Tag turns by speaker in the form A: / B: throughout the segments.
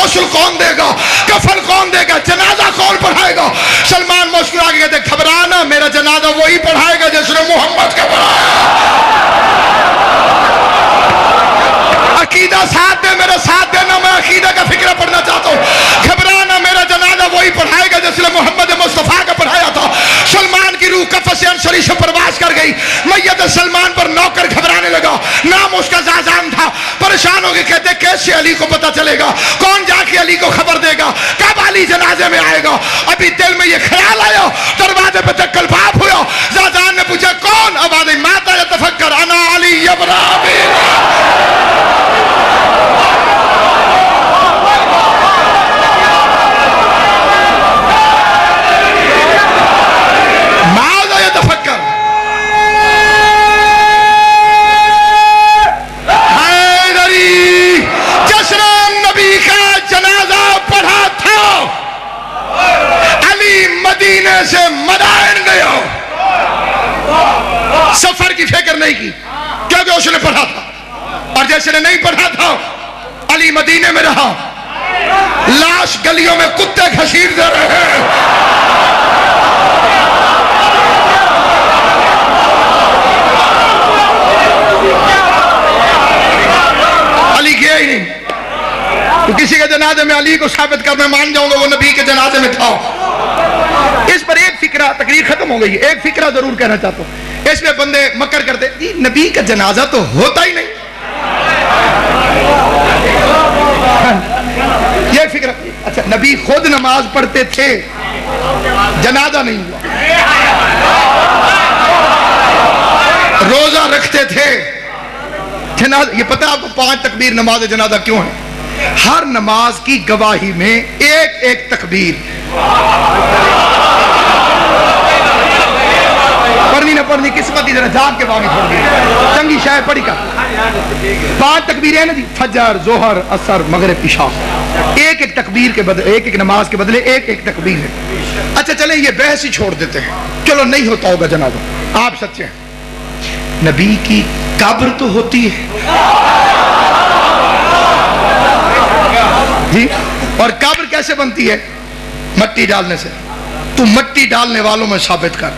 A: غسل کون دے گا, کفن کون دے گا, جنازہ کون پڑھائے گا؟ سلمان مسکرا کے کہتے گھبرانا, میرا جنازہ وہی پڑھائے گا جس نے محمد کا پڑھایا. عقیدہ ساتھ دے, میرا ساتھ دینا, میں عقیدہ کا فکرہ پڑھنا چاہتا ہوں. گھبرانا, میرا جنازہ وہی پڑھائے گا جس نے محمد مصطفیٰ کا پڑھایا تھا. سلمان کی روح کفس انصری سے پرواز کر گئی. میت سلمان پر نوکر گھبرانے لگا, نام اس کا زازان تھا. پریشان ہو کے کہتے کیسے علی کو پتہ چلے گا, کون جا کے علی کو خبر دے گا, کب علی جنازے میں آئے گا؟ ابھی دل میں یہ خیال آیا, دروازے پہ تک کلباب ہوا. زازان نے پوچھا کون؟ آواز ماتا یتفکر انا علی ابن ابی. مدینے سے مدائن گیا, سفر کی فکر نہیں کی کیونکہ اس نے پڑھا تھا, اور جیسے نے نہیں پڑھا تھا علی مدینے میں رہا. لاش گلیوں میں کتے گھسیٹ دے رہے ہیں. علی گیا ہی نہیں. تو کسی کے جنازے میں علی کو ثابت کرنا مان جاؤں گا وہ نبی کے جنازے میں تھا. اس پر ایک فکرہ, تقریر ختم ہو گئی ہے, ایک فکرہ ضرور کہنا چاہتا ہوں. اس میں بندے مکر کرتے جی نبی کا جنازہ تو ہوتا ہی نہیں. یہ فکرہ, اچھا نبی خود نماز پڑھتے تھے, جنازہ نہیں ہوا. روزہ رکھتے تھے, جنازہ. یہ پتہ آپ کو 5 تکبیر نماز جنازہ کیوں ہے؟ ہر نماز کی گواہی میں ایک ایک تکبیر. پڑھنی نہ پڑھنی قسمت کی, ذرا جاگ کے باغی پڑھ دی, چنگی شاید پڑھی کر. 5 تکبیریں نا جی, فجر, ظہر, عصر, مغرب, عشاء. ایک ایک تکبیر کے بدلے, ایک ایک نماز کے بدلے ایک ایک تکبیر ہے. اچھا چلیں یہ بحث ہی چھوڑ دیتے ہیں, چلو نہیں ہوتا ہوگا جنازہ, آپ سچے ہیں. نبی کی قبر تو ہوتی ہے جی, اور قبر کیسے بنتی ہے؟ مٹی ڈالنے سے. تو مٹی ڈالنے والوں میں ثابت کر.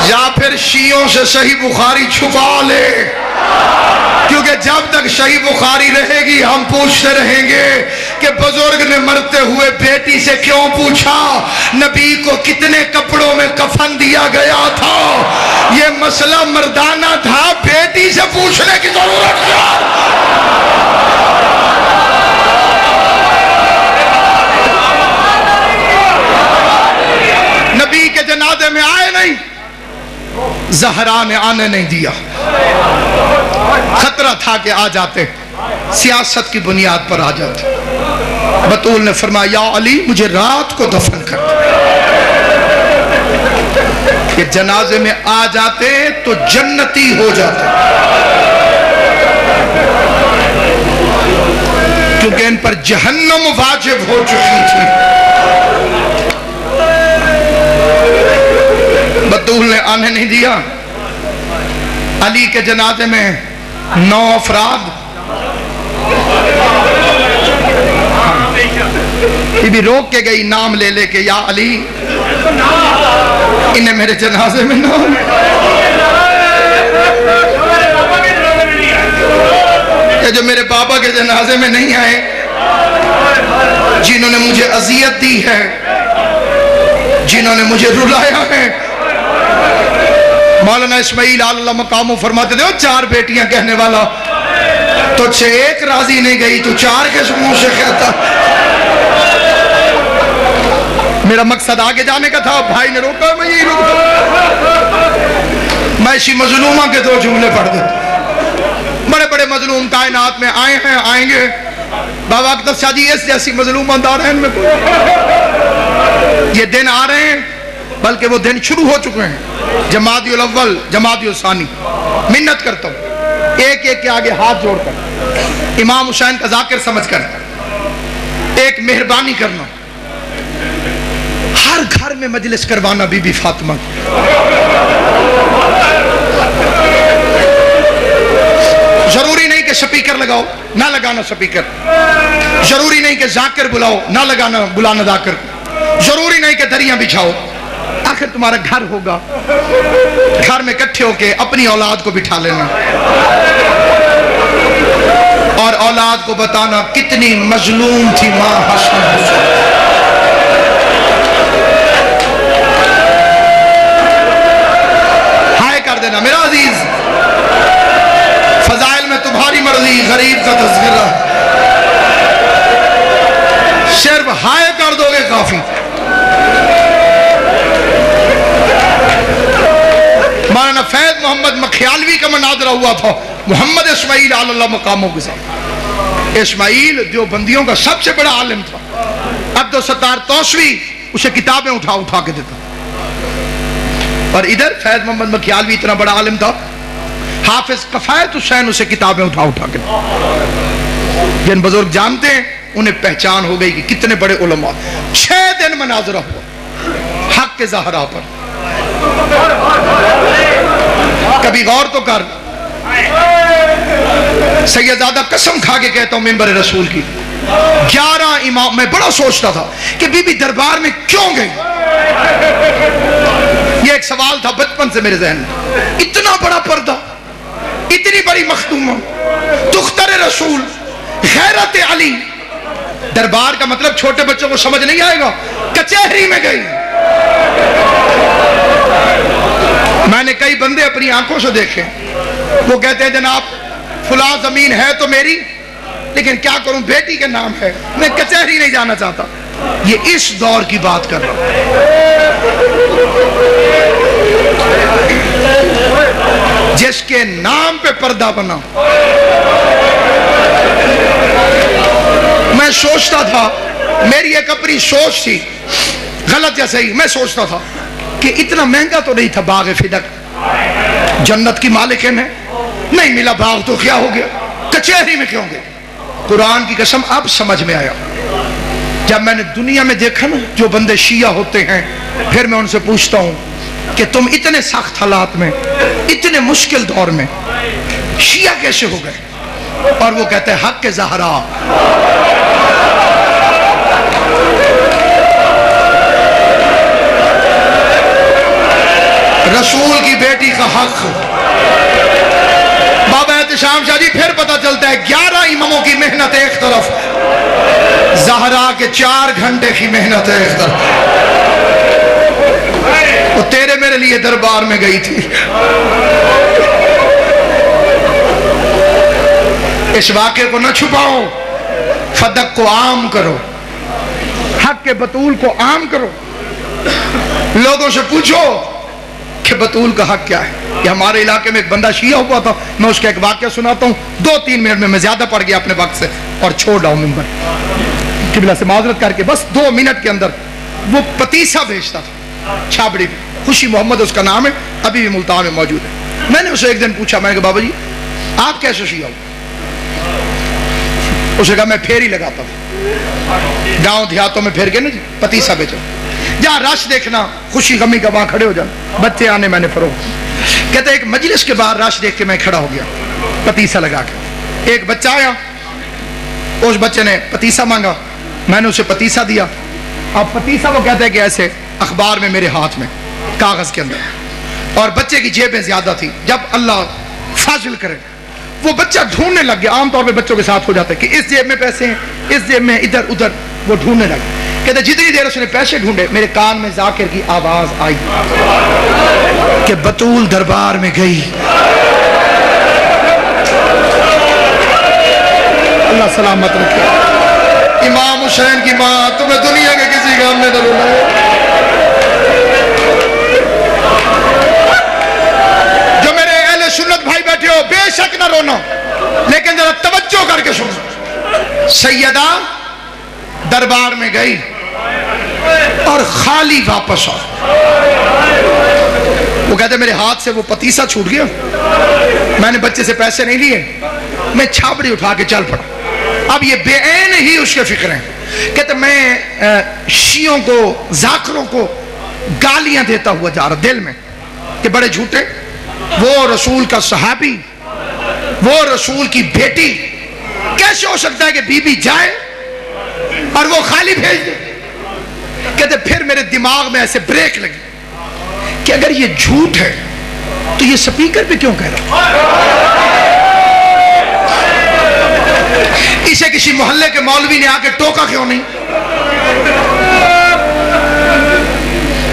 A: یا پھر شیعوں سے صحیح بخاری چھپا لے, کیونکہ جب تک صحیح بخاری رہے گی ہم پوچھتے رہیں گے کہ بزرگ نے مرتے ہوئے بیٹی سے کیوں پوچھا, نبی کو کتنے کپڑوں میں کفن دیا گیا تھا. یہ مسئلہ مردانہ تھا, بیٹی سے پوچھنے کی ضرورت کیا؟ نبی کے جنازے میں آئے نہیں, زہرا نے آنے نہیں دیا. خطرہ تھا کہ آ جاتے, سیاست کی بنیاد پر آ جاتے. بطول نے فرمایا یا علی مجھے رات کو دفن کر دے. کہ جنازے میں آ جاتے تو جنتی ہو جاتے, کیونکہ ان پر جہنم واجب ہو چکی تھی. بطول نے آنے نہیں دیا. علی کے جنازے میں 9 افراد, یہ بھی روک کے گئی نام لے لے کے, یا علی انہیں میرے جنازے میں نام. یہ جو میرے بابا کے جنازے میں نہیں آئے, جنہوں نے مجھے اذیت دی ہے, جنہوں نے مجھے رلایا ہے. مولانا اسماعیل اللہ مقامو فرماتے تھے 4 بیٹیاں کہنے والا, تو 1 راضی نہیں گئی تو 4 کے منہ سے کہتا. میرا مقصد آگے جانے کا تھا, بھائی نے روکا, میں یہی روکا. میں اسی مظلومہ کے 2 جملے پڑھ دیتا. بڑے بڑے مظلوم کائنات میں آئے ہیں, آئیں گے. بابا اکتب شاہ جی اس جیسی مظلوم اندار ہیں ان میں کوئی. یہ دن آ رہے ہیں, بلکہ وہ دن شروع ہو چکے ہیں. جمادی الاول, جمادی الثانی. منت کرتا ہوں ایک ایک کے آگے ہاتھ جوڑ کر, امام حسین کا ذاکر سمجھ کر ایک مہربانی کرنا, ہر گھر میں مجلس کروانا بی بی فاطمہ. کہ سپیکر لگاؤ، نہ لگانا سپیکر. ضروری نہیں کہ ذاکر بلاؤ، نہ بلانا ذاکر. ضروری نہیں کہ دریاں بچھاؤ. آخر تمہارا گھر ہوگا، گھر میں اکٹھے ہو کے اپنی اولاد کو بٹھا لینا اور اولاد کو بتانا کتنی مظلوم تھی ماں حسن حسین. ہائے کر دینا میرا عزیز. فضائل میں تمہاری مرضی، غریب کا تذکرہ. صرف ہائے کر دو گے کافی. مولانا فیض محمد مکھیالوی کا مناظرہ ہوا تھا محمد اسماعیل علی اللہ مقاموں کے ساتھ. اسماعیل جو بندیوں کا سب سے بڑا عالم تھا. عبدالستار توسوی اسے کتابیں اٹھا کے دیتا. اور ادھر فیض محمد مکھیالوی اتنا بڑا عالم تھا، حافظ کفایت حسین اسے کتابیں اٹھا کے دیتا. جن بزرگ جانتے ہیں انہیں پہچان ہو گئی کہ کتنے بڑے علماء. 6 دن مناظرہ ہوا حق کے زہرا پر. کبھی غور تو کر. سیدزادہ قسم کھا کے کہتا ہوں منبر رسول کی، 11 امام. میں بڑا سوچتا تھا کہ بی بی دربار میں کیوں گئی. یہ ایک سوال تھا بچپن سے میرے ذہن میں. اتنا بڑا پردہ، اتنی بڑی مخدومہ، دختر رسول، غیرت علی. دربار کا مطلب چھوٹے بچوں کو سمجھ نہیں آئے گا. کچہری میں گئی. میں نے کئی بندے اپنی آنکھوں سے دیکھے، وہ کہتے ہیں جناب فلاں زمین ہے تو میری، لیکن کیا کروں بیٹی کے نام ہے، میں کچہری نہیں جانا چاہتا. یہ اس دور کی بات کر رہا ہوں. جس کے نام پہ پردہ بنا. میں سوچتا تھا، میری ایک اپنی سوچ تھی، غلط یا صحیح، میں سوچتا تھا کہ اتنا مہنگا تو نہیں تھا باغ فدق. جنت کی مالکن ہے، نہیں ملا باغ تو کیا ہو گیا، کچہری میں کیوں گئے. قرآن کی قسم اب سمجھ میں آیا. جب میں نے دنیا میں دیکھا نا جو بندے شیعہ ہوتے ہیں، پھر میں ان سے پوچھتا ہوں کہ تم اتنے سخت حالات میں، اتنے مشکل دور میں شیعہ کیسے ہو گئے. اور وہ کہتے ہیں حق کے زہرا. رسول کی بیٹی کا حق. بابا احتشام شاہ جی پھر پتہ چلتا ہے 11 اماموں کی محنت ایک طرف، زہرا کے 4 گھنٹے کی محنت ایک طرف. وہ تیرے میرے لیے دربار میں گئی تھی. اس واقعے کو نہ چھپاؤ، فدق کو عام کرو، حق کے بطول کو عام کرو. لوگوں سے پوچھو کہ بطول کا حق کیا ہے. یہ ہمارے علاقے میں ایک بندہ شیعہ ہوا تھا، میں اس کا ایک واقعہ سناتا ہوں 2-3 منٹ میں زیادہ پڑ گیا اپنے وقت سے اور چھوڑ رہا ہوں ممبر. قبلہ سے معذرت کر کے بس 2 منٹ کے اندر. وہ پتیسا بیچتا تھا چھابڑی میں، خوشی محمد اس کا نام ہے، ابھی بھی ملتان میں موجود ہے. میں نے اسے ایک دن پوچھا، میں نے کہا بابا جی آپ کیسے شیعہ ہو. اسے کہا میں پھیری لگاتا تھا گاؤں دیہاتوں میں، پھیر کے نا پتیسا بیچا. جہاں رش دیکھنا خوشی غمی کا وہاں کھڑے ہو جانا، بچے آنے میں نے فروخت. کہتے ایک مجلس کے باہر رش دیکھ کے میں کھڑا ہو گیا پتیسا لگا کے. ایک بچہ آیا، اس بچے نے پتیسا مانگا، میں نے اسے پتیسا دیا. اب پتیسا وہ کہتے ہیں کہ ایسے اخبار میں میرے ہاتھ میں کاغذ کے اندر، اور بچے کی جیبیں زیادہ تھی. جب اللہ فاضل کرے وہ بچہ ڈھونڈنے لگ گیا. عام طور پہ بچوں کے ساتھ ہو جاتا ہے کہ اس جیب میں پیسے ہیں، اس جیب میں، ادھر ادھر. وہ ڈھونڈنے لگا. کہتے جتنی دیر اس نے پیسے ڈھونڈے میرے کان میں ذاکر کی آواز آئی کہ بطول دربار میں گئی. اللہ سلامت رکھے. امام حسین کی ماں تمہیں دنیا کے کسی کام میں نہ رونا. جو میرے اہل سنت بھائی بیٹھے ہو بے شک نہ رونا، لیکن ذرا توجہ کر کے سنو. سیدہ دربار میں گئی اور خالی واپس آ. وہ کہتے میرے ہاتھ سے وہ پتیسا چھوٹ گیا، میں نے بچے سے پیسے نہیں لیے، میں چھابڑی اٹھا کے چل پڑا. اب یہ بے عین ہی اس کے فکر ہیں. کہتے میں شیعوں کو، ذاکروں کو گالیاں دیتا ہوا جا رہا دل میں کہ بڑے جھوٹے. وہ رسول کا صحابی وہ رسول کی بیٹی کیسے ہو سکتا ہے کہ بی بی جائے اور وہ خالی بھیج دے؟ کہتے پھر میرے دماغ میں ایسے بریک لگی کہ اگر یہ جھوٹ ہے تو یہ سپیکر پہ کیوں کہہ رہا؟ اسے کسی محلے کے مولوی نے آ کے ٹوکا کیوں نہیں؟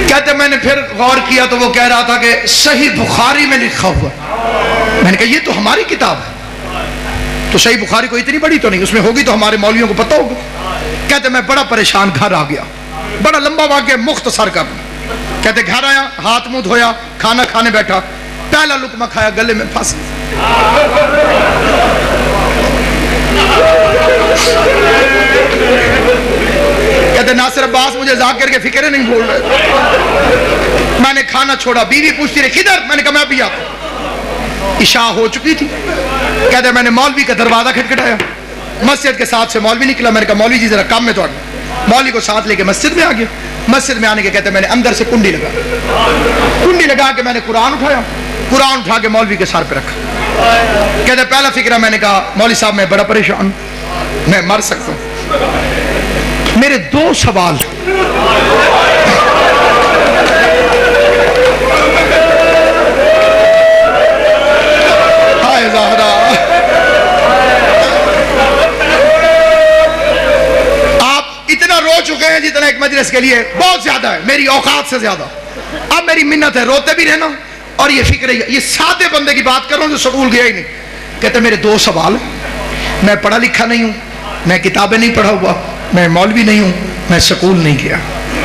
A: کہتے میں نے پھر غور کیا تو وہ کہہ رہا تھا کہ صحیح بخاری میں لکھا ہوا. میں نے کہا یہ تو ہماری کتاب ہے. تو صحیح بخاری کو اتنی بڑی تو نہیں، اس میں ہوگی تو ہمارے مولویوں کو پتہ ہوگا. کہتے میں بڑا پریشان گھر آ گیا. بڑا لمبا واقعہ مختصر کر. کہتے گھر آیا، ہاتھ منہ دھویا، کھانا کھانے بیٹھا، پہلا لقمہ کھایا گلے میں پھنس. کہتے ناصر عباس مجھے ذاکر کے فکرے نہیں بھول رہے. میں نے کھانا چھوڑا، بیوی پوچھتی رہی کدھر؟ میں نے کہا میں بھی آتا. عشاء ہو چکی تھی. کہتے میں نے مولوی کا دروازہ کھٹکھٹایا. مسجد کے ساتھ سے مولوی نکلا. میں نے کہا مولوی جی ذرا کام میں تو آ گیا. مولوی کو ساتھ لے کے مسجد میں آ گیا. مسجد میں آنے کے کہتے میں نے اندر سے کنڈی لگا کے میں نے قرآن اٹھایا. قرآن اٹھا کے مولوی کے سر پہ رکھا. کہتے پہلا فکرہ میں نے کہا مولوی صاحب میں بڑا پریشان ہوں، میں مر سکتا ہوں. میرے دو سوال. ہائے زہرا، آپ اتنا رو چکے ہیں جتنا ایک مجلس کے لیے بہت زیادہ ہے، میری اوقات سے زیادہ. اب میری منت ہے روتے بھی رہنا اور یہ فکر ہے. یہ سادے بندے کی بات کر رہا ہوں جو سکول گیا ہی نہیں. کہتے میرے دو سوال. میں پڑھا لکھا نہیں ہوں، میں کتابیں نہیں پڑھا ہوا، میں مولوی نہیں ہوں، میں سکول نہیں گیا،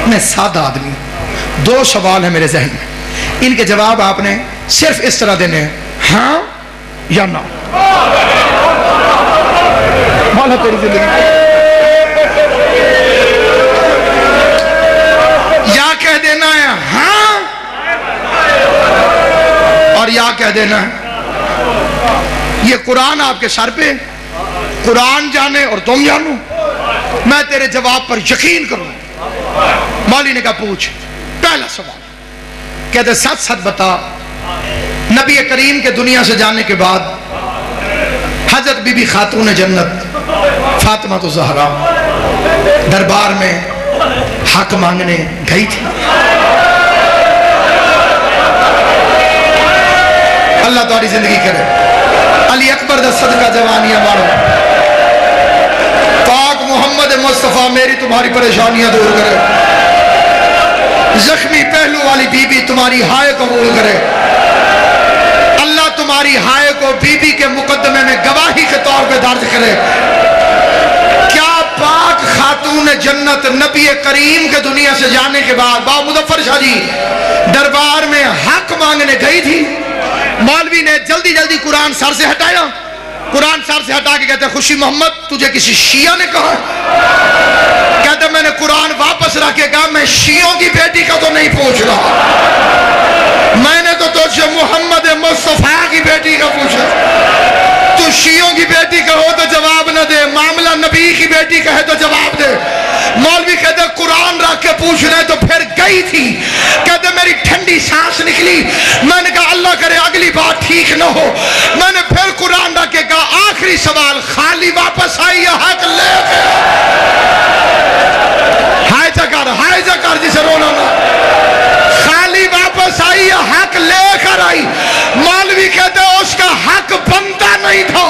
A: میں سادہ آدمی ہوں. دو سوال ہیں میرے ذہن میں. ان کے جواب آپ نے صرف اس طرح دینے ہیں، ہاں یا نہ. مولا تیری زندگی. یا کہہ دینا ہے ہاں اور یا کہہ دینا ہے یہ قرآن آپ کے سر پہ، قرآن جانے اور تم جانو. میں تیرے جواب پر یقین کروں. مولوی نے کہا پوچھ. پہلا سوال. کہتے سچ سچ بتا، نبی کریم کے دنیا سے جانے کے بعد حضرت بی بی خاتون جنت فاطمہ الزہرا دربار میں حق مانگنے گئی تھی. اللہ تمہاری زندگی کرے. علی اکبر دا صدقہ جوانیاں مارو. پاک محمد مصطفیٰ میری تمہاری پریشانیاں دور کرے. زخمی پہلو والی بی بی تمہاری ہائے قبول کرے. اللہ تمہاری ہائے کو بی بی کے مقدمے میں گواہی کے طور پہ درج کرے. کیا پاک خاتون جنت نبی کریم کے دنیا سے جانے کے بعد با مظفر شاہ جی دربار میں حق مانگنے گئی تھی؟ مولوی نے جلدی جلدی قرآن سر سے ہٹایا. قرآن سر سے ہٹا کے کہتے خوشی محمد تجھے کسی شیعہ نے کہا؟ کہتے میں نے قرآن واپس رکھ کے کہا میں شیعوں کی بیٹی کا تو نہیں پوچھ رہا، میں نے تو تجھے محمد مصطفیٰ کی بیٹی کا پوچھا. تو شیعوں کی بیٹی کا ہو تو جواب نہ دے، معاملہ نبی کی بیٹی کا ہے تو جواب دے. مولوی کہتے قرآن رکھ کے پوچھ رہے تو پھر گئی تھی. کہتے میری ٹھنڈی سانس نکلی. میں نے کہا اللہ کرے اگلی بات ٹھیک نہ ہو. میں نے پھر قرآن رکھ کے کہا آخری سوال، خالی واپس آئی یا حق لے کے؟ ہائے جکر جسے رونا نہ. خالی واپس آئی یا حق لے کر آئی؟ مولوی کہتے اس کا حق بنتا نہیں تھا.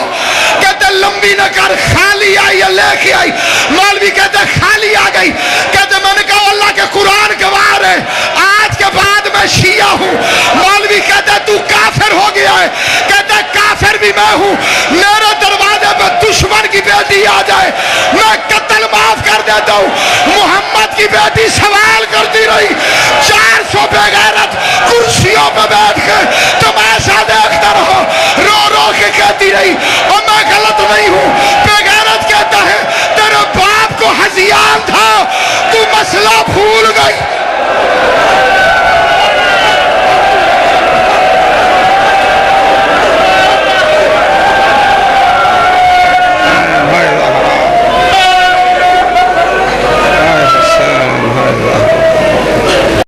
A: کہتے لمبی نہ کر، خالی آئی یا لے کے آئی؟ مولوی کہتے خالی آ گئی. کہتے میں نے کہا اللہ کے قرآن گواہ ہے آج کے بعد میں شیعہ ہوں. مولوی کہتے تو کافر ہو گیا ہے. کہتے کافر بھی میں ہوں. میرے دروازے پہ دشمن کی بیٹی آ جائے میں قتل معاف کر دیتا ہوں. محمد کی بیٹی سوال کرتی رہی. 400 بے غیرت کرسیوں پہ بیٹھ کے تماشا دیکھتا رہا. رو رو کے کہتی رہی